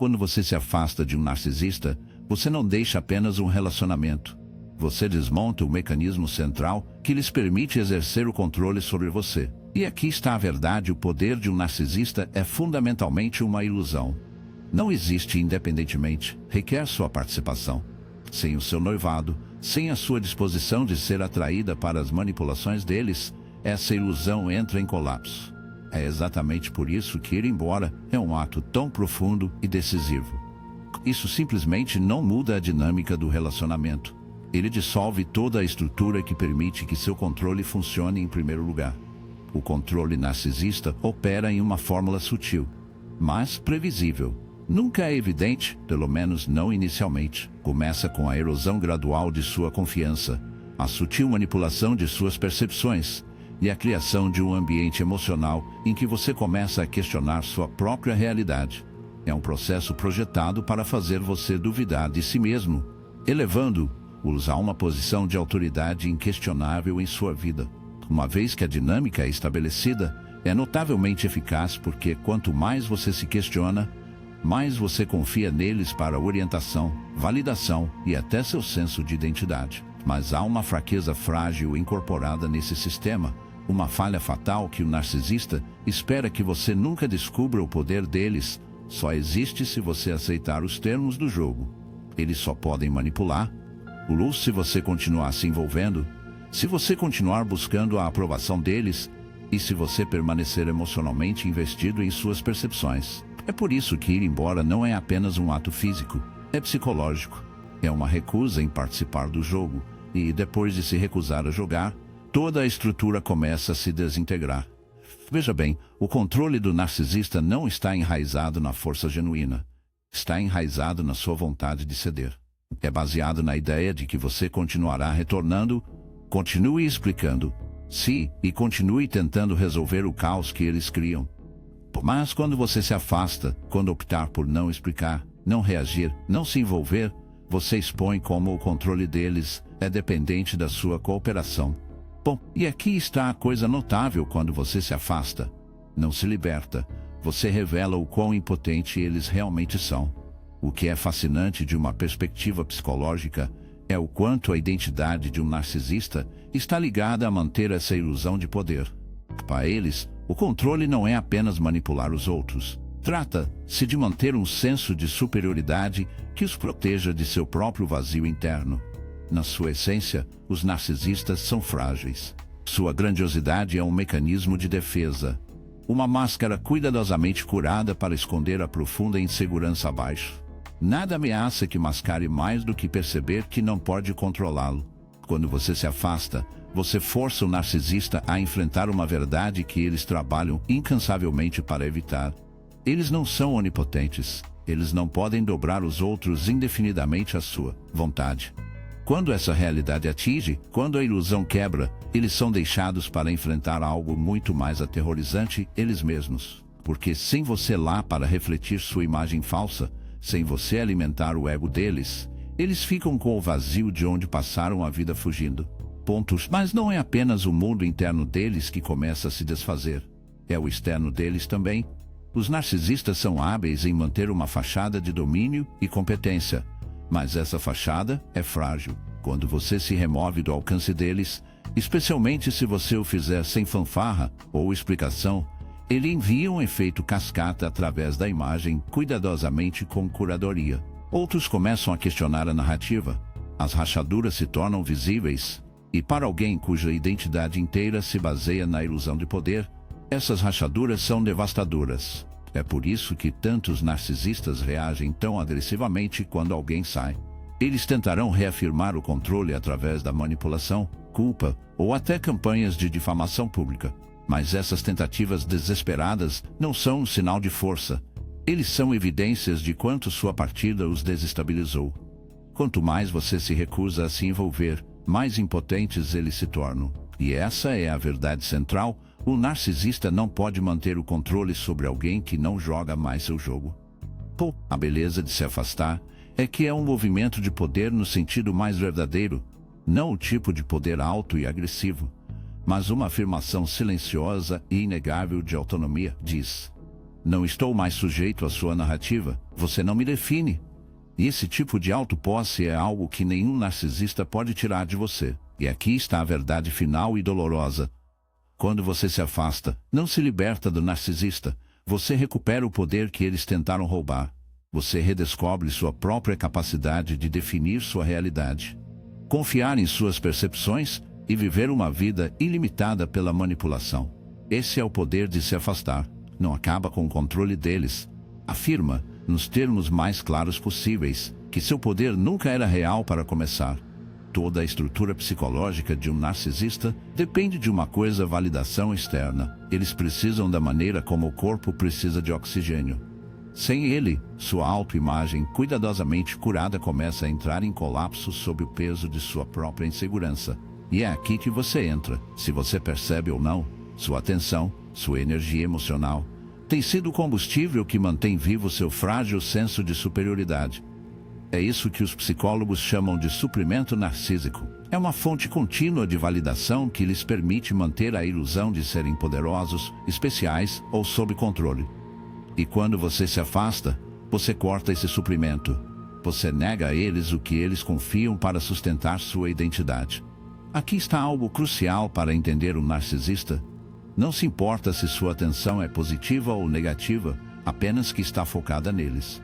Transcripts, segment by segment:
Quando você se afasta de um narcisista, você não deixa apenas um relacionamento. Você desmonta o mecanismo central que lhes permite exercer o controle sobre você. E aqui está a verdade: o poder de um narcisista é fundamentalmente uma ilusão. Não existe independentemente, requer sua participação. Sem o seu noivado, sem a sua disposição de ser atraída para as manipulações deles, essa ilusão entra em colapso. É exatamente por isso que ir embora é um ato tão profundo e decisivo. Isso simplesmente não muda a dinâmica do relacionamento. Ele dissolve toda a estrutura que permite que seu controle funcione em primeiro lugar. O controle narcisista opera em uma fórmula sutil, mas previsível. Nunca é evidente, pelo menos não inicialmente. Começa com a erosão gradual de sua confiança, a sutil manipulação de suas percepções e a criação de um ambiente emocional em que você começa a questionar sua própria realidade. É um processo projetado para fazer você duvidar de si mesmo, elevando-os a uma posição de autoridade inquestionável em sua vida. Uma vez que a dinâmica é estabelecida, é notavelmente eficaz porque quanto mais você se questiona, mais você confia neles para orientação, validação e até seu senso de identidade. Mas há uma fraqueza frágil incorporada nesse sistema, uma falha fatal que o narcisista espera que você nunca descubra. O poder deles só existe se você aceitar os termos do jogo. Eles só podem manipular-o se você continuar se envolvendo, se você continuar buscando a aprovação deles e se você permanecer emocionalmente investido em suas percepções. É por isso que ir embora não é apenas um ato físico, é psicológico. É uma recusa em participar do jogo, e depois de se recusar a jogar, toda a estrutura começa a se desintegrar. Veja bem, o controle do narcisista não está enraizado na força genuína. Está enraizado na sua vontade de ceder. É baseado na ideia de que você continuará retornando, continue explicando, sim, e continue tentando resolver o caos que eles criam. Mas quando você se afasta, quando optar por não explicar, não reagir, não se envolver, você expõe como o controle deles é dependente da sua cooperação. Bom, e aqui está a coisa notável: quando você se afasta, não se liberta, você revela o quão impotente eles realmente são. O que é fascinante de uma perspectiva psicológica é o quanto a identidade de um narcisista está ligada a manter essa ilusão de poder. Para eles, o controle não é apenas manipular os outros. Trata-se de manter um senso de superioridade que os proteja de seu próprio vazio interno. Na sua essência, os narcisistas são frágeis. Sua grandiosidade é um mecanismo de defesa, uma máscara cuidadosamente curada para esconder a profunda insegurança abaixo. Nada ameaça que mascare mais do que perceber que não pode controlá-lo. Quando você se afasta, você força o narcisista a enfrentar uma verdade que eles trabalham incansavelmente para evitar. Eles não são onipotentes. Eles não podem dobrar os outros indefinidamente à sua vontade. Quando essa realidade atinge, quando a ilusão quebra, eles são deixados para enfrentar algo muito mais aterrorizante: eles mesmos. Porque sem você lá para refletir sua imagem falsa, sem você alimentar o ego deles, eles ficam com o vazio de onde passaram a vida fugindo. Pontos. Mas não é apenas o mundo interno deles que começa a se desfazer. É o externo deles também. Os narcisistas são hábeis em manter uma fachada de domínio e competência. Mas essa fachada é frágil. Quando você se remove do alcance deles, especialmente se você o fizer sem fanfarra ou explicação, ele envia um efeito cascata através da imagem, cuidadosamente com curadoria. Outros começam a questionar a narrativa. As rachaduras se tornam visíveis. E para alguém cuja identidade inteira se baseia na ilusão de poder, essas rachaduras são devastadoras. É por isso que tantos narcisistas reagem tão agressivamente quando alguém sai. Eles tentarão reafirmar o controle através da manipulação, culpa ou até campanhas de difamação pública. Mas essas tentativas desesperadas não são um sinal de força. Eles são evidências de quanto sua partida os desestabilizou. Quanto mais você se recusa a se envolver, mais impotentes eles se tornam. E essa é a verdade central: o narcisista não pode manter o controle sobre alguém que não joga mais seu jogo. A beleza de se afastar é que é um movimento de poder no sentido mais verdadeiro, não o tipo de poder alto e agressivo, mas uma afirmação silenciosa e inegável de autonomia. Diz: Não estou mais sujeito à sua narrativa, você não me define. E esse tipo de autoposse é algo que nenhum narcisista pode tirar de você. E aqui está a verdade final e dolorosa. Quando você se afasta, não se liberta do narcisista, você recupera o poder que eles tentaram roubar. Você redescobre sua própria capacidade de definir sua realidade. Confiar em suas percepções e viver uma vida ilimitada pela manipulação. Esse é o poder de se afastar. Não acaba com o controle deles. Afirma, nos termos mais claros possíveis, que seu poder nunca era real para começar. Toda a estrutura psicológica de um narcisista depende de uma coisa: validação externa. Eles precisam da maneira como o corpo precisa de oxigênio. Sem ele, sua autoimagem cuidadosamente curada começa a entrar em colapso sob o peso de sua própria insegurança. E é aqui que você entra, se você percebe ou não. Sua atenção, sua energia emocional, tem sido o combustível que mantém vivo seu frágil senso de superioridade. É isso que os psicólogos chamam de suprimento narcísico. É uma fonte contínua de validação que lhes permite manter a ilusão de serem poderosos, especiais ou sob controle. E quando você se afasta, você corta esse suprimento. Você nega a eles o que eles confiam para sustentar sua identidade. Aqui está algo crucial para entender o narcisista. Não se importa se sua atenção é positiva ou negativa, apenas que está focada neles.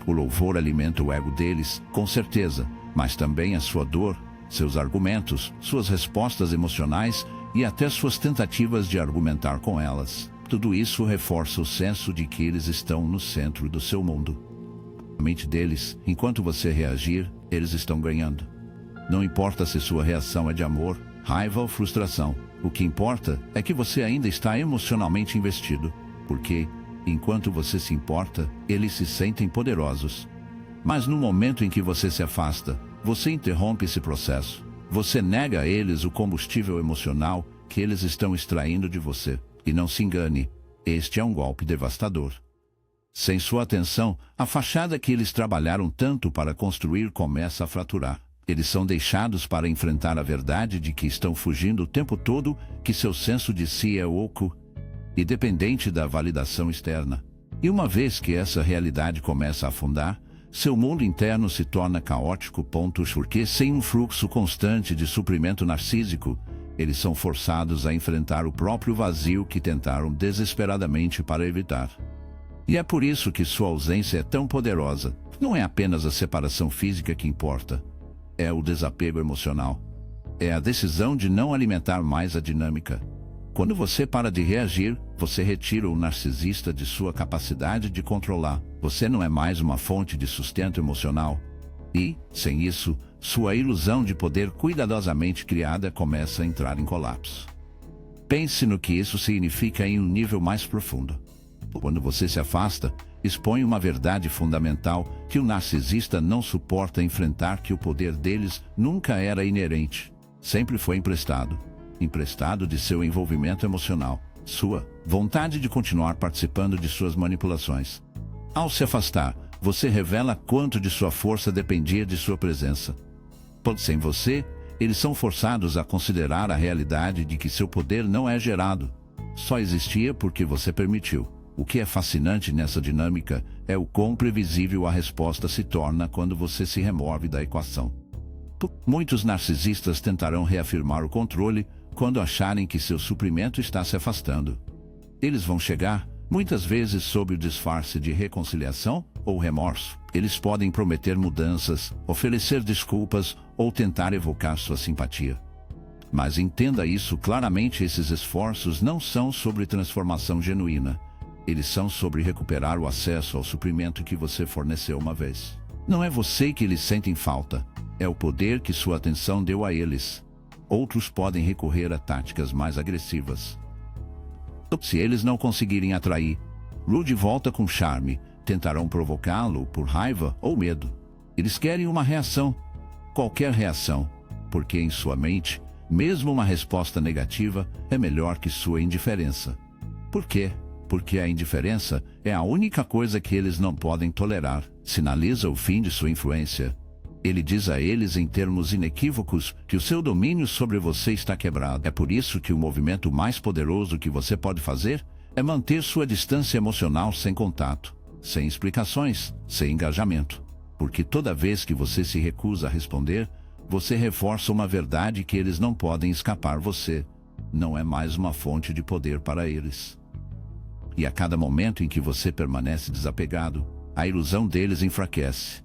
O louvor alimenta o ego deles, com certeza, mas também a sua dor, seus argumentos, suas respostas emocionais e até suas tentativas de argumentar com elas. Tudo isso reforça o senso de que eles estão no centro do seu mundo. Na mente deles, enquanto você reagir, eles estão ganhando. Não importa se sua reação é de amor, raiva ou frustração. O que importa é que você ainda está emocionalmente investido, porque, enquanto você se importa, eles se sentem poderosos. Mas no momento em que você se afasta, você interrompe esse processo. Você nega a eles o combustível emocional que eles estão extraindo de você. E não se engane, este é um golpe devastador. Sem sua atenção, a fachada que eles trabalharam tanto para construir começa a fraturar. Eles são deixados para enfrentar a verdade de que estão fugindo o tempo todo, que seu senso de si é oco e dependente da validação externa. E uma vez que essa realidade começa a afundar, seu mundo interno se torna caótico. Porque sem um fluxo constante de suprimento narcísico, eles são forçados a enfrentar o próprio vazio que tentaram desesperadamente para evitar. E é por isso que sua ausência é tão poderosa. Não é apenas a separação física que importa. É o desapego emocional. É a decisão de não alimentar mais a dinâmica. Quando você para de reagir, você retira o narcisista de sua capacidade de controlar. Você não é mais uma fonte de sustento emocional. E, sem isso, sua ilusão de poder cuidadosamente criada começa a entrar em colapso. Pense no que isso significa em um nível mais profundo. Quando você se afasta, expõe uma verdade fundamental que o narcisista não suporta enfrentar: que o poder deles nunca era inerente. Sempre foi emprestado. Emprestado de seu envolvimento emocional, sua vontade de continuar participando de suas manipulações. Ao se afastar, você revela quanto de sua força dependia de sua presença. Sem você, eles são forçados a considerar a realidade de que seu poder não é gerado. Só existia porque você permitiu. O que é fascinante nessa dinâmica é o quão previsível a resposta se torna quando você se remove da equação. Muitos narcisistas tentarão reafirmar o controle quando acharem que seu suprimento está se afastando. Eles vão chegar, muitas vezes sob o disfarce de reconciliação ou remorso. Eles podem prometer mudanças, oferecer desculpas ou tentar evocar sua simpatia. Mas entenda isso claramente: esses esforços não são sobre transformação genuína. Eles são sobre recuperar o acesso ao suprimento que você forneceu uma vez. Não é você que eles sentem falta, é o poder que sua atenção deu a eles. Outros podem recorrer a táticas mais agressivas. Se eles não conseguirem atraí-lo de volta com charme, tentarão provocá-lo por raiva ou medo. Eles querem uma reação, qualquer reação, porque em sua mente, mesmo uma resposta negativa é melhor que sua indiferença. Por quê? Porque a indiferença é a única coisa que eles não podem tolerar. Sinaliza o fim de sua influência. Ele diz a eles em termos inequívocos que o seu domínio sobre você está quebrado. É por isso que o movimento mais poderoso que você pode fazer é manter sua distância emocional sem contato, sem explicações, sem engajamento. Porque toda vez que você se recusa a responder, você reforça uma verdade que eles não podem escapar. Você não é mais uma fonte de poder para eles. E a cada momento em que você permanece desapegado, a ilusão deles enfraquece.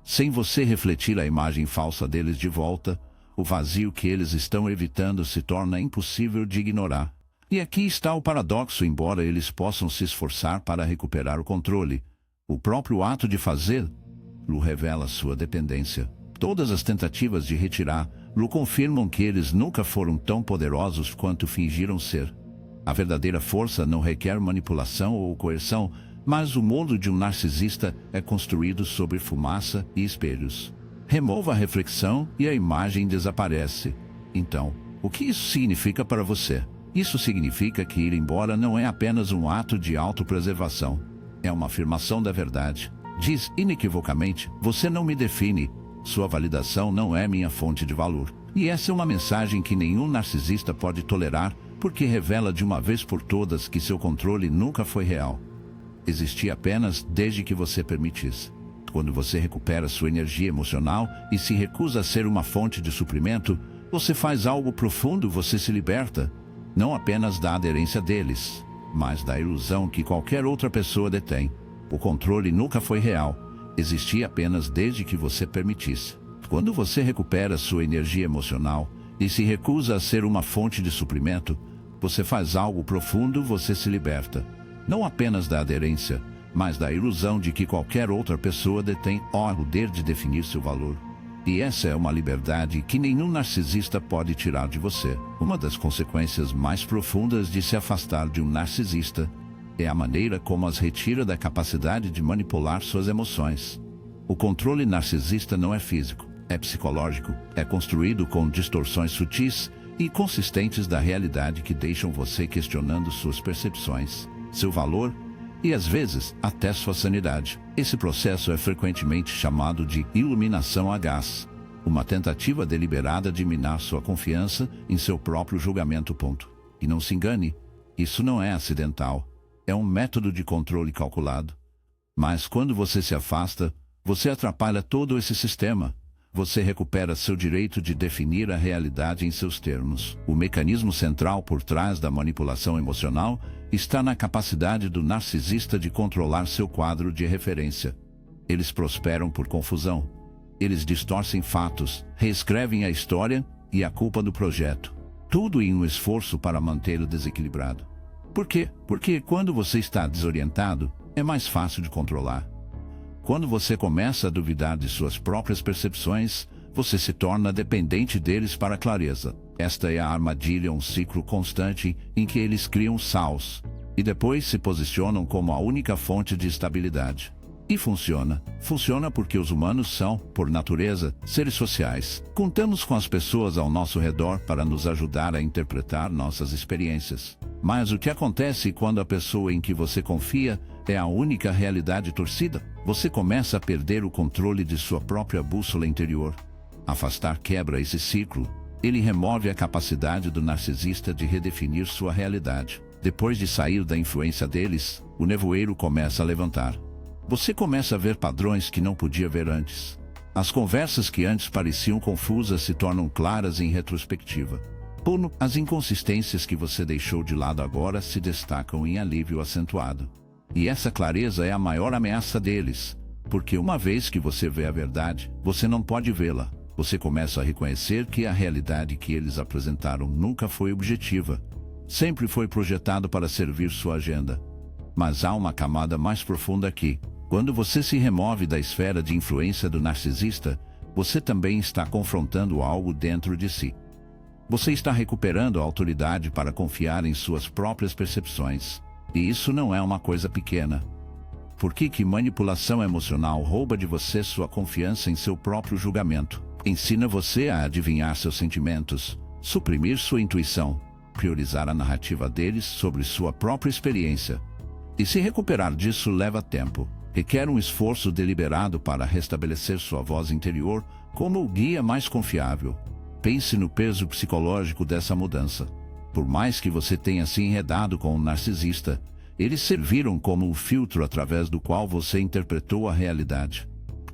Sem você refletir a imagem falsa deles de volta, o vazio que eles estão evitando se torna impossível de ignorar. E aqui está o paradoxo: embora eles possam se esforçar para recuperar o controle, o próprio ato de fazê-lo revela sua dependência. Todas as tentativas de retirá-lo confirmam que eles nunca foram tão poderosos quanto fingiram ser. A verdadeira força não requer manipulação ou coerção, mas o mundo de um narcisista é construído sobre fumaça e espelhos. Remova a reflexão e a imagem desaparece. Então, o que isso significa para você? Isso significa que ir embora não é apenas um ato de autopreservação. É uma afirmação da verdade. Diz inequivocamente: você não me define. Sua validação não é minha fonte de valor. E essa é uma mensagem que nenhum narcisista pode tolerar, porque revela de uma vez por todas que seu controle nunca foi real. Existia apenas desde que você permitisse. Quando você recupera sua energia emocional e se recusa a ser uma fonte de suprimento, você faz algo profundo. Você se liberta, não apenas da aderência deles, mas da ilusão que qualquer outra pessoa detém. O controle nunca foi real. Existia apenas desde que você permitisse. Quando você recupera sua energia emocional e se recusa a ser uma fonte de suprimento, você faz algo profundo. Você se liberta, não apenas da aderência, mas da ilusão de que qualquer outra pessoa detém o poder de definir seu valor. E essa é uma liberdade que nenhum narcisista pode tirar de você. Uma das consequências mais profundas de se afastar de um narcisista é a maneira como as retira da capacidade de manipular suas emoções. O controle narcisista não é físico, é psicológico, é construído com distorções sutis e consistentes da realidade que deixam você questionando suas percepções, seu valor e, às vezes, até sua sanidade. Esse processo é frequentemente chamado de iluminação a gás, uma tentativa deliberada de minar sua confiança em seu próprio julgamento. E não se engane, isso não é acidental. É um método de controle calculado. Mas quando você se afasta, você atrapalha todo esse sistema. Você recupera seu direito de definir a realidade em seus termos. O mecanismo central por trás da manipulação emocional está na capacidade do narcisista de controlar seu quadro de referência. Eles prosperam por confusão. Eles distorcem fatos, reescrevem a história e a culpa do projeto. Tudo em um esforço para mantê-lo desequilibrado. Por quê? Porque quando você está desorientado, é mais fácil de controlar. Quando você começa a duvidar de suas próprias percepções, você se torna dependente deles para a clareza. Esta é a armadilha, um ciclo constante em que eles criam caos e depois se posicionam como a única fonte de estabilidade. E funciona. Funciona porque os humanos são, por natureza, seres sociais. Contamos com as pessoas ao nosso redor para nos ajudar a interpretar nossas experiências. Mas o que acontece quando a pessoa em que você confia é a única realidade torcida? Você começa a perder o controle de sua própria bússola interior. Afastar quebra esse ciclo. Ele remove a capacidade do narcisista de redefinir sua realidade. Depois de sair da influência deles, o nevoeiro começa a levantar. Você começa a ver padrões que não podia ver antes. As conversas que antes pareciam confusas se tornam claras em retrospectiva. As inconsistências que você deixou de lado agora se destacam em alívio acentuado. E essa clareza é a maior ameaça deles, porque uma vez que você vê a verdade, você não pode vê-la. Você começa a reconhecer que a realidade que eles apresentaram nunca foi objetiva. Sempre foi projetado para servir sua agenda. Mas há uma camada mais profunda aqui. Quando você se remove da esfera de influência do narcisista, você também está confrontando algo dentro de si. Você está recuperando a autoridade para confiar em suas próprias percepções. E isso não é uma coisa pequena. Por que manipulação emocional rouba de você sua confiança em seu próprio julgamento? Ensina você a adivinhar seus sentimentos, suprimir sua intuição, priorizar a narrativa deles sobre sua própria experiência. E se recuperar disso leva tempo. Requer um esforço deliberado para restabelecer sua voz interior como o guia mais confiável. Pense no peso psicológico dessa mudança. Por mais que você tenha se enredado com um narcisista, eles serviram como um filtro através do qual você interpretou a realidade.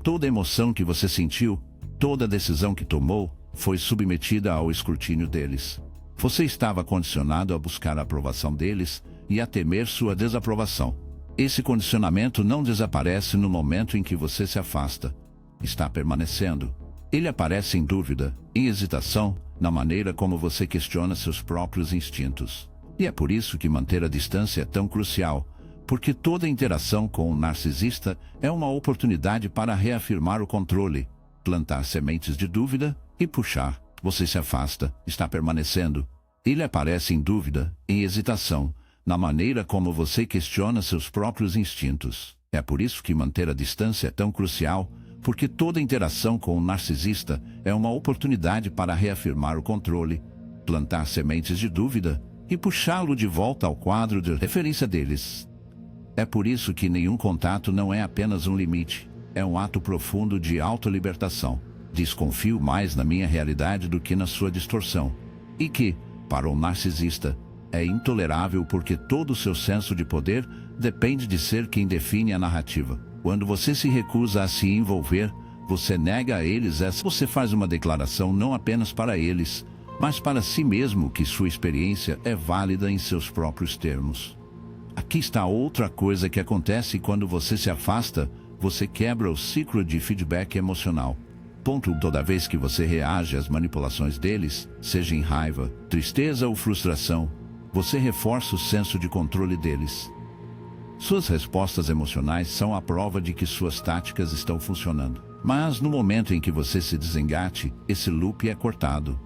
Toda emoção que você sentiu, toda decisão que tomou, foi submetida ao escrutínio deles. Você estava condicionado a buscar a aprovação deles e a temer sua desaprovação. Esse condicionamento não desaparece no momento em que você se afasta. Está permanecendo. Ele aparece em dúvida, em hesitação, na maneira como você questiona seus próprios instintos. E é por isso que manter a distância é tão crucial, porque toda interação com um narcisista é uma oportunidade para reafirmar o controle, plantar sementes de dúvida e puxar. Você se afasta, está permanecendo. Ele aparece em dúvida, em hesitação, na maneira como você questiona seus próprios instintos. É por isso que manter a distância é tão crucial, porque toda interação com um narcisista é uma oportunidade para reafirmar o controle, plantar sementes de dúvida e puxá-lo de volta ao quadro de referência deles. É por isso que nenhum contato não é apenas um limite, é um ato profundo de autolibertação. Desconfio mais na minha realidade do que na sua distorção. E que, para um narcisista, é intolerável porque todo o seu senso de poder depende de ser quem define a narrativa. Quando você se recusa a se envolver, você nega a eles essa. Você faz uma declaração não apenas para eles, mas para si mesmo que sua experiência é válida em seus próprios termos. Aqui está outra coisa que acontece quando você se afasta, você quebra o ciclo de feedback emocional. Toda vez que você reage às manipulações deles, seja em raiva, tristeza ou frustração, você reforça o senso de controle deles. Suas respostas emocionais são a prova de que suas táticas estão funcionando. Mas no momento em que você se desengate, esse loop é cortado.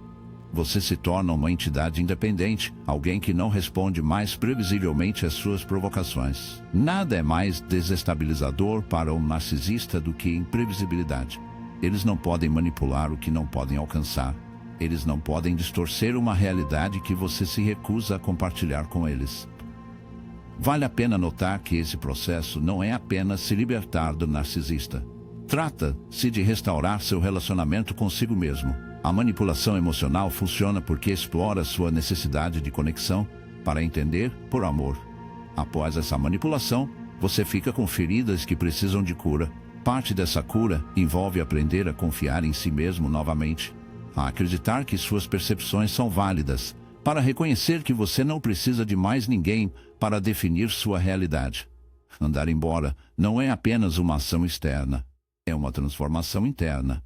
Você se torna uma entidade independente, alguém que não responde mais previsivelmente às suas provocações. Nada é mais desestabilizador para um narcisista do que imprevisibilidade. Eles não podem manipular o que não podem alcançar. Eles não podem distorcer uma realidade que você se recusa a compartilhar com eles. Vale a pena notar que esse processo não é apenas se libertar do narcisista. Trata-se de restaurar seu relacionamento consigo mesmo. A manipulação emocional funciona porque explora sua necessidade de conexão para entender por amor. Após essa manipulação, você fica com feridas que precisam de cura. Parte dessa cura envolve aprender a confiar em si mesmo novamente, a acreditar que suas percepções são válidas, para reconhecer que você não precisa de mais ninguém para definir sua realidade. Andar embora não é apenas uma ação externa, é uma transformação interna.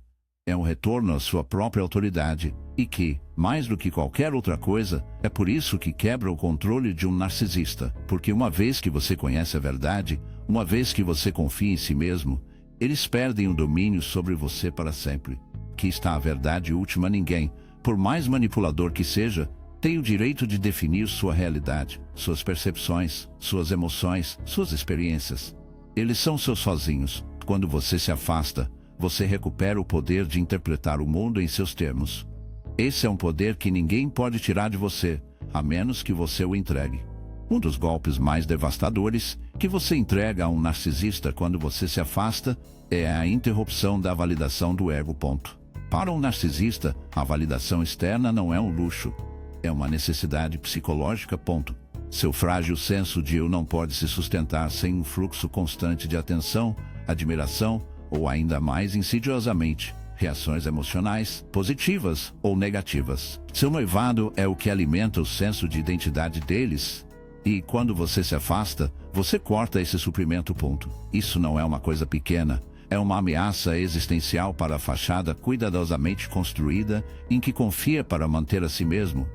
É um retorno à sua própria autoridade e que, mais do que qualquer outra coisa, é por isso que quebra o controle de um narcisista. Porque uma vez que você conhece a verdade, uma vez que você confia em si mesmo, eles perdem o domínio sobre você para sempre. Que está a verdade última: ninguém, por mais manipulador que seja, tem o direito de definir sua realidade, suas percepções, suas emoções, suas experiências. Eles são seus sozinhos. Quando você se afasta, você recupera o poder de interpretar o mundo em seus termos. Esse é um poder que ninguém pode tirar de você, a menos que você o entregue. Um dos golpes mais devastadores que você entrega a um narcisista quando você se afasta é a interrupção da validação do ego. Para um narcisista, a validação externa não é um luxo, é uma necessidade psicológica. Seu frágil senso de eu não pode se sustentar sem um fluxo constante de atenção, admiração ou, ainda mais insidiosamente, reações emocionais, positivas ou negativas. Seu noivado é o que alimenta o senso de identidade deles. E quando você se afasta, você corta esse suprimento. Isso não é uma coisa pequena, é uma ameaça existencial para a fachada cuidadosamente construída em que confia para manter a si mesmo.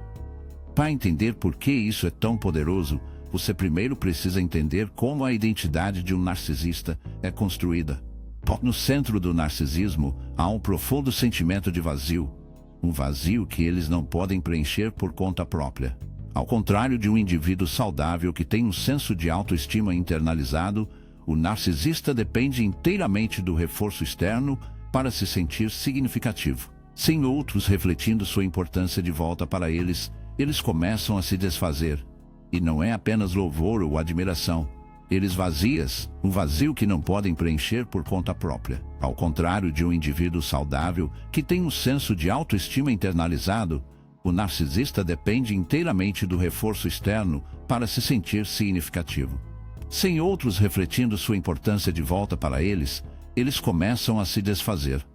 Para entender por que isso é tão poderoso, você primeiro precisa entender como a identidade de um narcisista é construída. No centro do narcisismo há um profundo sentimento de vazio, um vazio que eles não podem preencher por conta própria. Ao contrário de um indivíduo saudável que tem um senso de autoestima internalizado, o narcisista depende inteiramente do reforço externo para se sentir significativo. Sem outros refletindo sua importância de volta para eles, eles começam a se desfazer. E não é apenas louvor ou admiração. Eles vazias, um vazio que não podem preencher por conta própria. Ao contrário de um indivíduo saudável que tem um senso de autoestima internalizado, O narcisista depende inteiramente do reforço externo para se sentir significativo. Sem outros refletindo sua importância de volta para eles, eles começam a se desfazer.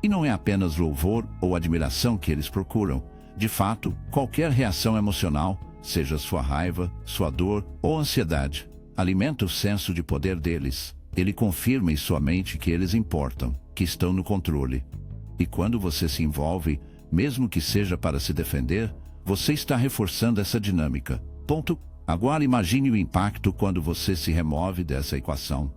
E não é apenas louvor ou admiração que eles procuram. De fato, qualquer reação emocional, seja sua raiva, sua dor ou ansiedade, alimenta o senso de poder deles. Ele confirma em sua mente que eles importam, que estão no controle. E quando você se envolve, mesmo que seja para se defender, você está reforçando essa dinâmica. Ponto. Agora imagine o impacto quando você se remove dessa equação.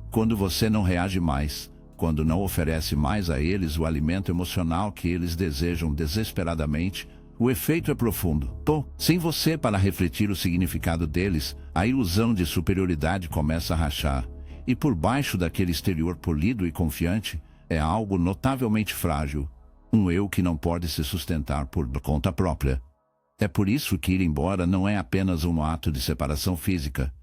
Quando você não reage mais, quando não oferece mais a eles o alimento emocional que eles desejam desesperadamente, o efeito é profundo. Sem você para refletir o significado deles, a ilusão de superioridade começa a rachar, e por baixo daquele exterior polido e confiante, é algo notavelmente frágil, um eu que não pode se sustentar por conta própria. É por isso que ir embora não é apenas um ato de separação física,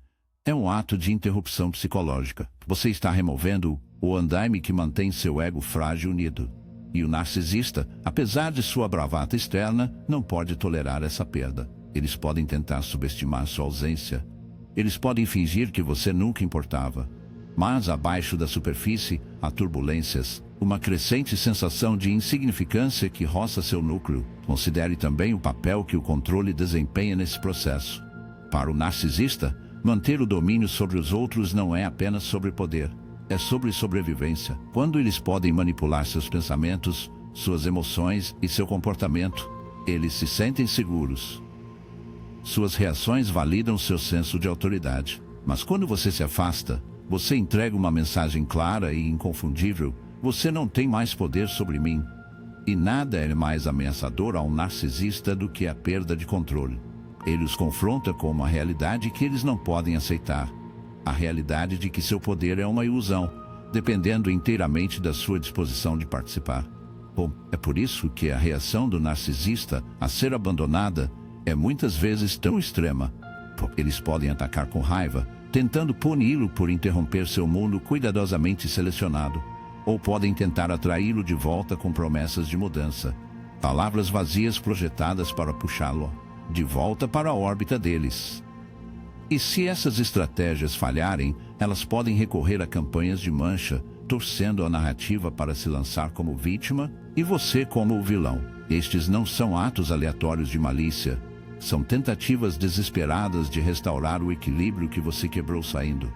é um ato de interrupção psicológica. Você está removendo o andaime que mantém seu ego frágil unido. E o narcisista, apesar de sua bravata externa, não pode tolerar essa perda. Eles podem tentar subestimar sua ausência. Eles podem fingir que você nunca importava. Mas abaixo da superfície, há turbulências, uma crescente sensação de insignificância que roça seu núcleo. Considere também o papel que o controle desempenha nesse processo. Para o narcisista, manter o domínio sobre os outros não é apenas sobre poder, é sobre sobrevivência. Quando eles podem manipular seus pensamentos, suas emoções e seu comportamento, eles se sentem seguros. Suas reações validam seu senso de autoridade. Mas quando você se afasta, você entrega uma mensagem clara e inconfundível: você não tem mais poder sobre mim. E nada é mais ameaçador a um narcisista do que a perda de controle. Ele os confronta com uma realidade que eles não podem aceitar. A realidade de que seu poder é uma ilusão, dependendo inteiramente da sua disposição de participar. É por isso que a reação do narcisista a ser abandonada é muitas vezes tão extrema. Eles podem atacar com raiva, tentando puni-lo por interromper seu mundo cuidadosamente selecionado, ou podem tentar atraí-lo de volta com promessas de mudança. Palavras vazias projetadas para puxá-lo de volta para a órbita deles. E se essas estratégias falharem, elas podem recorrer a campanhas de mancha, torcendo a narrativa para se lançar como vítima e você como o vilão. Estes não são atos aleatórios de malícia, são tentativas desesperadas de restaurar o equilíbrio que você quebrou saindo.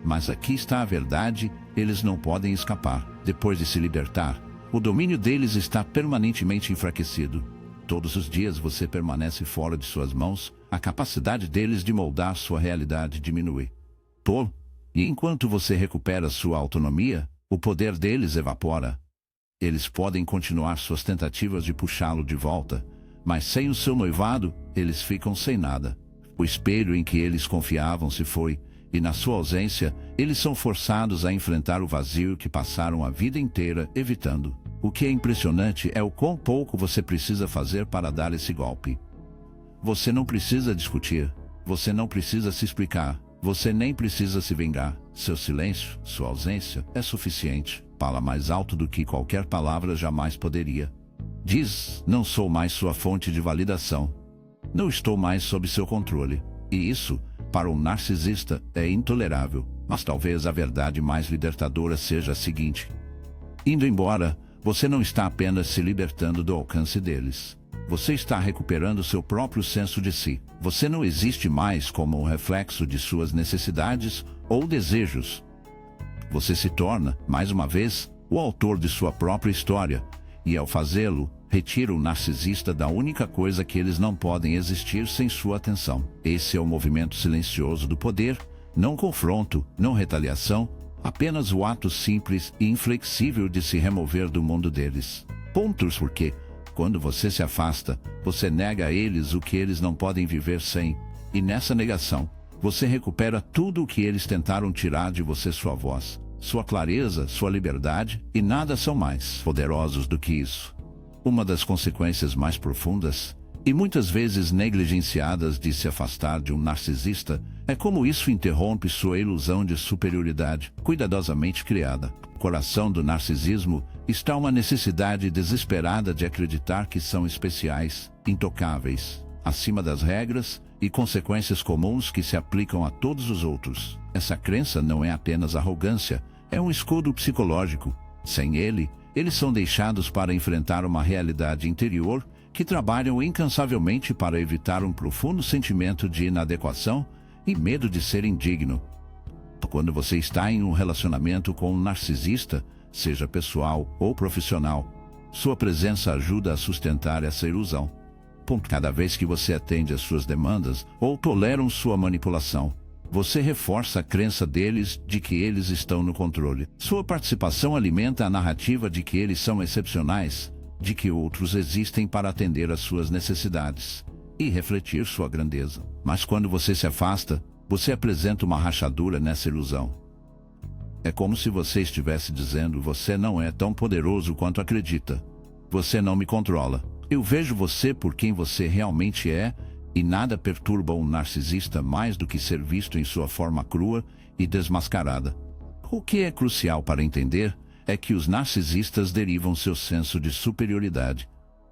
Mas aqui está a verdade: eles não podem escapar. Depois de se libertar, o domínio deles está permanentemente enfraquecido. Todos os dias você permanece fora de suas mãos, a capacidade deles de moldar sua realidade diminui. E enquanto você recupera sua autonomia, o poder deles evapora. Eles podem continuar suas tentativas de puxá-lo de volta, mas sem o seu noivado, eles ficam sem nada. O espelho em que eles confiavam se foi, e na sua ausência, eles são forçados a enfrentar o vazio que passaram a vida inteira evitando. O que é impressionante é o quão pouco você precisa fazer para dar esse golpe. Você não precisa discutir, você não precisa se explicar, você nem precisa se vingar. Seu silêncio, sua ausência, é suficiente. Fala mais alto do que qualquer palavra jamais poderia. Diz: não sou mais sua fonte de validação. Não estou mais sob seu controle. E isso, para um narcisista, é intolerável. Mas talvez a verdade mais libertadora seja a seguinte: indo embora, você não está apenas se libertando do alcance deles. Você está recuperando seu próprio senso de si. Você não existe mais como um reflexo de suas necessidades ou desejos. Você se torna, mais uma vez, o autor de sua própria história. E ao fazê-lo, retira o narcisista da única coisa que eles não podem existir sem sua atenção. Esse é o movimento silencioso do poder, não confronto, não retaliação, apenas o ato simples e inflexível de se remover do mundo deles. Pontos porque, quando você se afasta, você nega a eles o que eles não podem viver sem, e nessa negação, você recupera tudo o que eles tentaram tirar de você: sua voz, sua clareza, sua liberdade, e nada são mais poderosos do que isso. Uma das consequências mais profundas e muitas vezes negligenciadas de se afastar de um narcisista, é como isso interrompe sua ilusão de superioridade, cuidadosamente criada. No coração do narcisismo está uma necessidade desesperada de acreditar que são especiais, intocáveis, acima das regras e consequências comuns que se aplicam a todos os outros. Essa crença não é apenas arrogância, é um escudo psicológico. Sem ele, eles são deixados para enfrentar uma realidade interior que trabalham incansavelmente para evitar um profundo sentimento de inadequação e medo de ser indigno. Quando você está em um relacionamento com um narcisista, seja pessoal ou profissional, sua presença ajuda a sustentar essa ilusão. Cada vez que você atende às suas demandas ou toleram sua manipulação, você reforça a crença deles de que eles estão no controle. Sua participação alimenta a narrativa de que eles são excepcionais, de que outros existem para atender às suas necessidades e refletir sua grandeza. Mas quando você se afasta, você apresenta uma rachadura nessa ilusão. É como se você estivesse dizendo: você não é tão poderoso quanto acredita. Você não me controla. Eu vejo você por quem você realmente é, e nada perturba um narcisista mais do que ser visto em sua forma crua e desmascarada. O que é crucial para entender é que os narcisistas derivam seu senso de superioridade,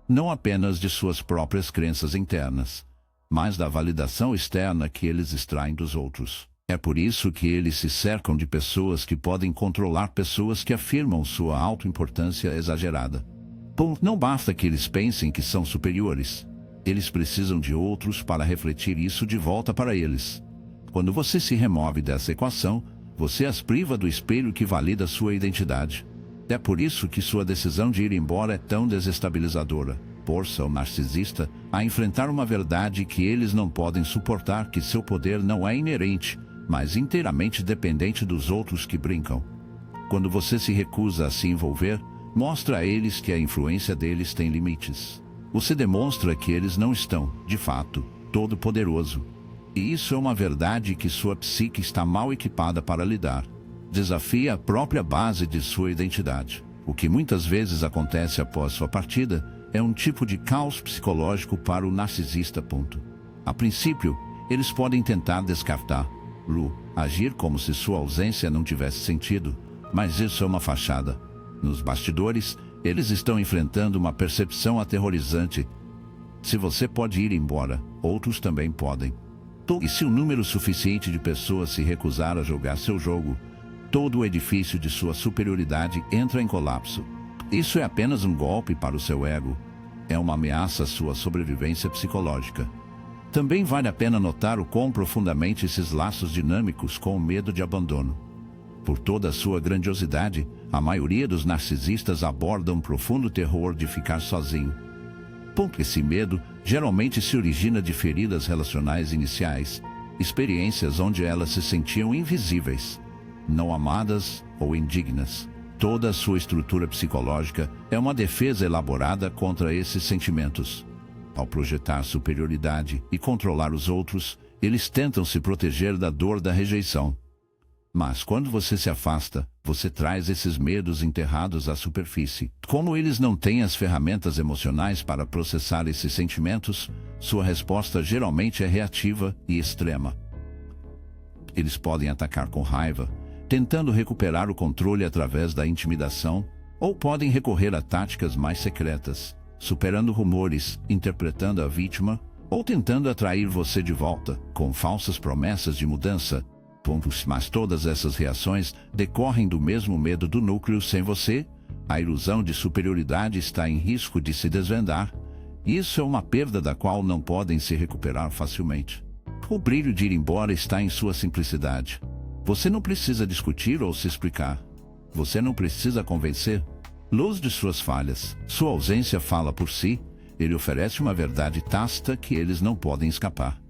não apenas de suas próprias crenças internas, mas da validação externa que eles extraem dos outros. É por isso que eles se cercam de pessoas que podem controlar pessoas que afirmam sua autoimportância exagerada. Não basta que eles pensem que são superiores. Eles precisam de outros para refletir isso de volta para eles. Quando você se remove dessa equação, você as priva do espelho que valida sua identidade. É por isso que sua decisão de ir embora é tão desestabilizadora. Força o narcisista a enfrentar uma verdade que eles não podem suportar: que seu poder não é inerente, mas inteiramente dependente dos outros que brincam. Quando você se recusa a se envolver, mostra a eles que a influência deles tem limites. Você demonstra que eles não estão, de fato, todo-poderoso. E isso é uma verdade que sua psique está mal equipada para lidar. Desafia a própria base de sua identidade. O que muitas vezes acontece após sua partida é um tipo de caos psicológico para o narcisista. A princípio, eles podem tentar descartá-lo, agir como se sua ausência não tivesse sentido, mas isso é uma fachada. Nos bastidores, eles estão enfrentando uma percepção aterrorizante. Se você pode ir embora, outros também podem. E se um número suficiente de pessoas se recusar a jogar seu jogo, todo o edifício de sua superioridade entra em colapso. Isso é apenas um golpe para o seu ego. É uma ameaça à sua sobrevivência psicológica. Também vale a pena notar o quão profundamente esses laços dinâmicos com o medo de abandono. Por toda a sua grandiosidade, a maioria dos narcisistas aborda um profundo terror de ficar sozinho. Esse medo geralmente se origina de feridas relacionais iniciais, experiências onde elas se sentiam invisíveis, não amadas ou indignas. Toda a sua estrutura psicológica é uma defesa elaborada contra esses sentimentos. Ao projetar superioridade e controlar os outros, eles tentam se proteger da dor da rejeição. Mas quando você se afasta, você traz esses medos enterrados à superfície. Como eles não têm as ferramentas emocionais para processar esses sentimentos, sua resposta geralmente é reativa e extrema. Eles podem atacar com raiva, tentando recuperar o controle através da intimidação, ou podem recorrer a táticas mais secretas, superando rumores, interpretando a vítima, ou tentando atrair você de volta, com falsas promessas de mudança. Mas todas essas reações decorrem do mesmo medo do núcleo. Sem você, a ilusão de superioridade está em risco de se desvendar. Isso é uma perda da qual não podem se recuperar facilmente. O brilho de ir embora está em sua simplicidade. Você não precisa discutir ou se explicar. Você não precisa convencer. Luz de suas falhas. Sua ausência fala por si. Ele oferece uma verdade tácita que eles não podem escapar.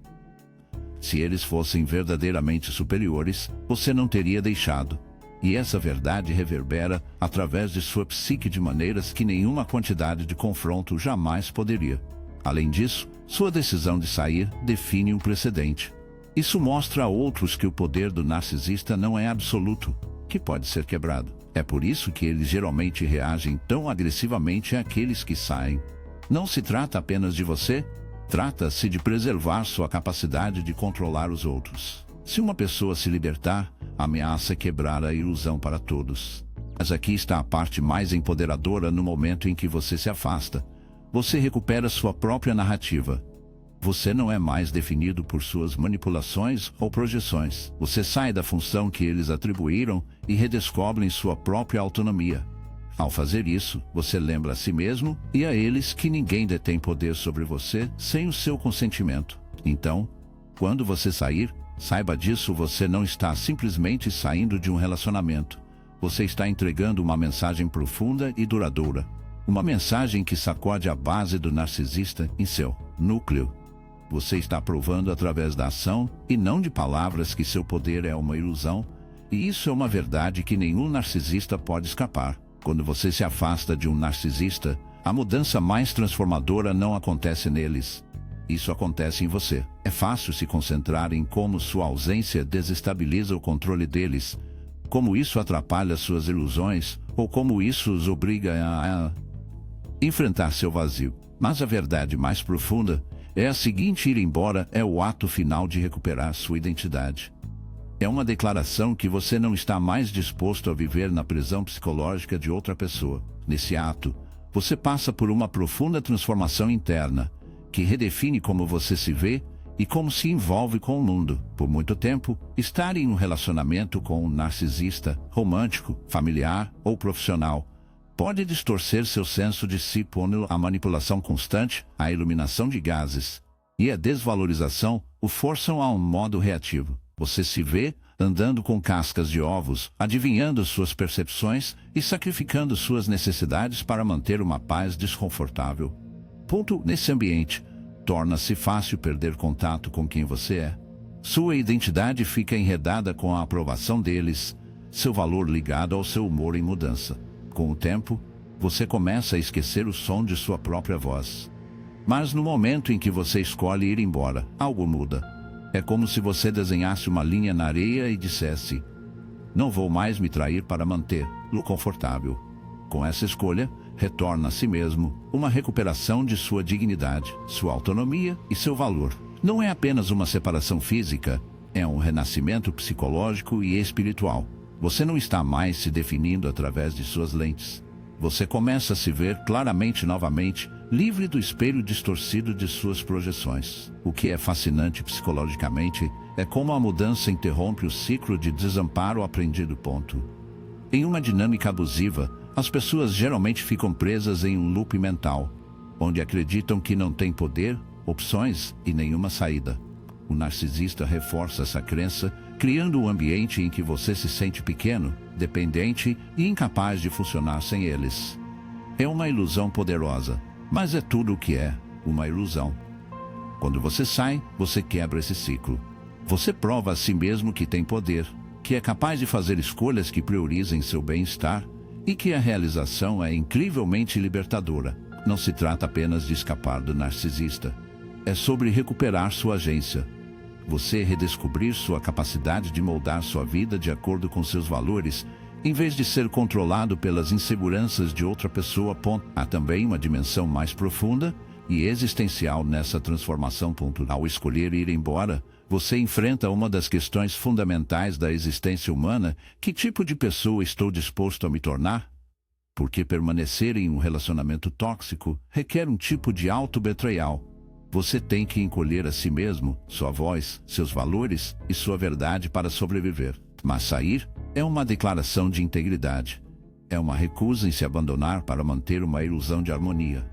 Se eles fossem verdadeiramente superiores, você não teria deixado. E essa verdade reverbera através de sua psique de maneiras que nenhuma quantidade de confronto jamais poderia. Além disso, sua decisão de sair define um precedente. Isso mostra a outros que o poder do narcisista não é absoluto, que pode ser quebrado. É por isso que eles geralmente reagem tão agressivamente àqueles que saem. Não se trata apenas de você, Trata-se de preservar sua capacidade de controlar os outros. Se uma pessoa se libertar, a ameaça é quebrar a ilusão para todos. Mas aqui está a parte mais empoderadora. No momento em que você se afasta, você recupera sua própria narrativa. Você não é mais definido por suas manipulações ou projeções. Você sai da função que eles atribuíram e redescobre sua própria autonomia. Ao fazer isso, você lembra a si mesmo e a eles que ninguém detém poder sobre você sem o seu consentimento. Então, quando você sair, saiba disso, você não está simplesmente saindo de um relacionamento. Você está entregando uma mensagem profunda e duradoura. Uma mensagem que sacode a base do narcisista em seu núcleo. Você está provando através da ação e não de palavras que seu poder é uma ilusão, e isso é uma verdade que nenhum narcisista pode escapar. Quando você se afasta de um narcisista, a mudança mais transformadora não acontece neles. Isso acontece em você. É fácil se concentrar em como sua ausência desestabiliza o controle deles, como isso atrapalha suas ilusões, ou como isso os obriga a enfrentar seu vazio. Mas a verdade mais profunda é a seguinte: ir embora é o ato final de recuperar sua identidade. É uma declaração que você não está mais disposto a viver na prisão psicológica de outra pessoa. Nesse ato, você passa por uma profunda transformação interna, que redefine como você se vê e como se envolve com o mundo. Por muito tempo, estar em um relacionamento com um narcisista, romântico, familiar ou profissional, pode distorcer seu senso de si, pondo a manipulação constante, a iluminação de gases e a desvalorização o forçam a um modo reativo. Você se vê andando com cascas de ovos, adivinhando suas percepções e sacrificando suas necessidades para manter uma paz desconfortável. Nesse ambiente, torna-se fácil perder contato com quem você é. Sua identidade fica enredada com a aprovação deles, seu valor ligado ao seu humor em mudança. Com o tempo, você começa a esquecer o som de sua própria voz. Mas no momento em que você escolhe ir embora, algo muda. É como se você desenhasse uma linha na areia e dissesse: não vou mais me trair para manter-lo confortável. Com essa escolha, retorna a si mesmo uma recuperação de sua dignidade, sua autonomia e seu valor. Não é apenas uma separação física, é um renascimento psicológico e espiritual. Você não está mais se definindo através de suas lentes. Você começa a se ver claramente novamente, livre do espelho distorcido de suas projeções. O que é fascinante psicologicamente é como a mudança interrompe o ciclo de desamparo aprendido. Em uma dinâmica abusiva, as pessoas geralmente ficam presas em um loop mental, onde acreditam que não têm poder, opções e nenhuma saída. O narcisista reforça essa crença, criando um ambiente em que você se sente pequeno, dependente e incapaz de funcionar sem eles. É uma ilusão poderosa, mas é tudo o que é, uma ilusão. Quando você sai, você quebra esse ciclo. Você prova a si mesmo que tem poder, que é capaz de fazer escolhas que priorizem seu bem-estar e que a realização é incrivelmente libertadora. Não se trata apenas de escapar do narcisista. É sobre recuperar sua agência. Você redescobrir sua capacidade de moldar sua vida de acordo com seus valores, em vez de ser controlado pelas inseguranças de outra pessoa. Há também uma dimensão mais profunda e existencial nessa transformação. Ao escolher ir embora, você enfrenta uma das questões fundamentais da existência humana: que tipo de pessoa estou disposto a me tornar? Porque permanecer em um relacionamento tóxico requer um tipo de auto-betrayal. Você tem que encolher a si mesmo, sua voz, seus valores e sua verdade para sobreviver. Mas sair é uma declaração de integridade. É uma recusa em se abandonar para manter uma ilusão de harmonia.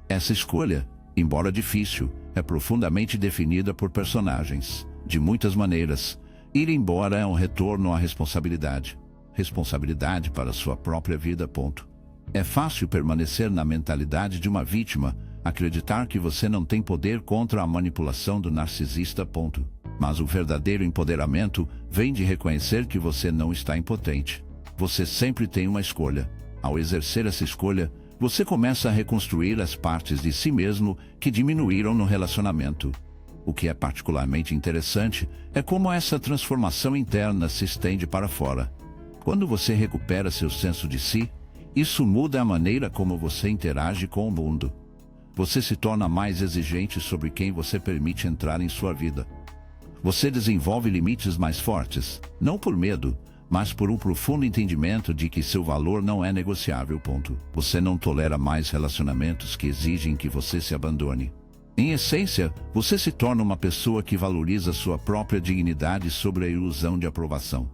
Essa escolha, embora difícil, é profundamente definida por personagens. De muitas maneiras, ir embora é um retorno à responsabilidade. Responsabilidade para sua própria vida. É fácil permanecer na mentalidade de uma vítima, acreditar que você não tem poder contra a manipulação do narcisista. Mas o verdadeiro empoderamento vem de reconhecer que você não está impotente. Você sempre tem uma escolha. Ao exercer essa escolha, você começa a reconstruir as partes de si mesmo que diminuíram no relacionamento. O que é particularmente interessante é como essa transformação interna se estende para fora. Quando você recupera seu senso de si, isso muda a maneira como você interage com o mundo. você se torna mais exigente sobre quem você permite entrar em sua vida. Você desenvolve limites mais fortes, não por medo, mas por um profundo entendimento de que seu valor não é negociável. Você não tolera mais relacionamentos que exigem que você se abandone. Em essência, você se torna uma pessoa que valoriza sua própria dignidade sobre a ilusão de aprovação.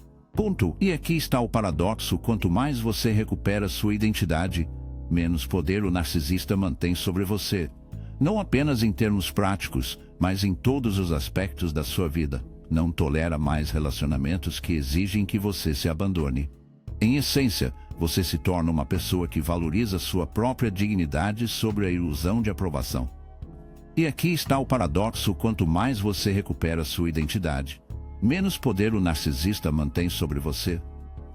E aqui está o paradoxo: quanto mais você recupera sua identidade, menos poder o narcisista mantém sobre você. Não apenas em termos práticos, mas em todos os aspectos da sua vida. Não tolera mais relacionamentos que exigem que você se abandone. Em essência, você se torna uma pessoa que valoriza sua própria dignidade sobre a ilusão de aprovação. E aqui está o paradoxo: quanto mais você recupera sua identidade, menos poder o narcisista mantém sobre você.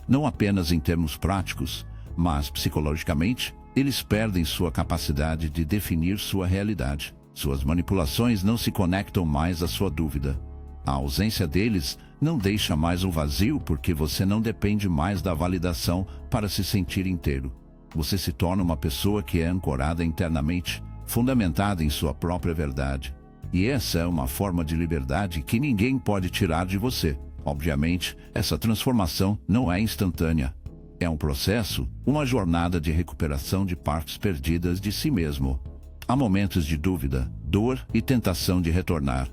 Não apenas em termos práticos, mas psicologicamente, eles perdem sua capacidade de definir sua realidade. Suas manipulações não se conectam mais à sua dúvida. A ausência deles não deixa mais um vazio, porque você não depende mais da validação para se sentir inteiro. Você se torna uma pessoa que é ancorada internamente, fundamentada em sua própria verdade. E essa é uma forma de liberdade que ninguém pode tirar de você. Obviamente, essa transformação não é instantânea. É um processo, uma jornada de recuperação de partes perdidas de si mesmo. Há momentos de dúvida, dor e tentação de retornar.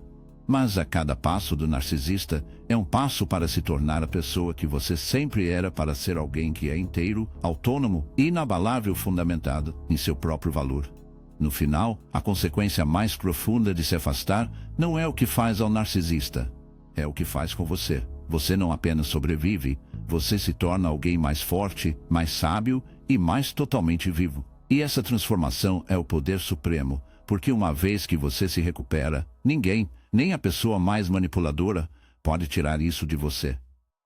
Mas a cada passo do narcisista é um passo para se tornar a pessoa que você sempre era, para ser alguém que é inteiro, autônomo e inabalável, fundamentado em seu próprio valor. No final, a consequência mais profunda de se afastar não é o que faz ao narcisista, é o que faz com você. Você não apenas sobrevive, você se torna alguém mais forte, mais sábio e mais totalmente vivo. E essa transformação é o poder supremo, porque uma vez que você se recupera, ninguém, nem a pessoa mais manipuladora, pode tirar isso de você.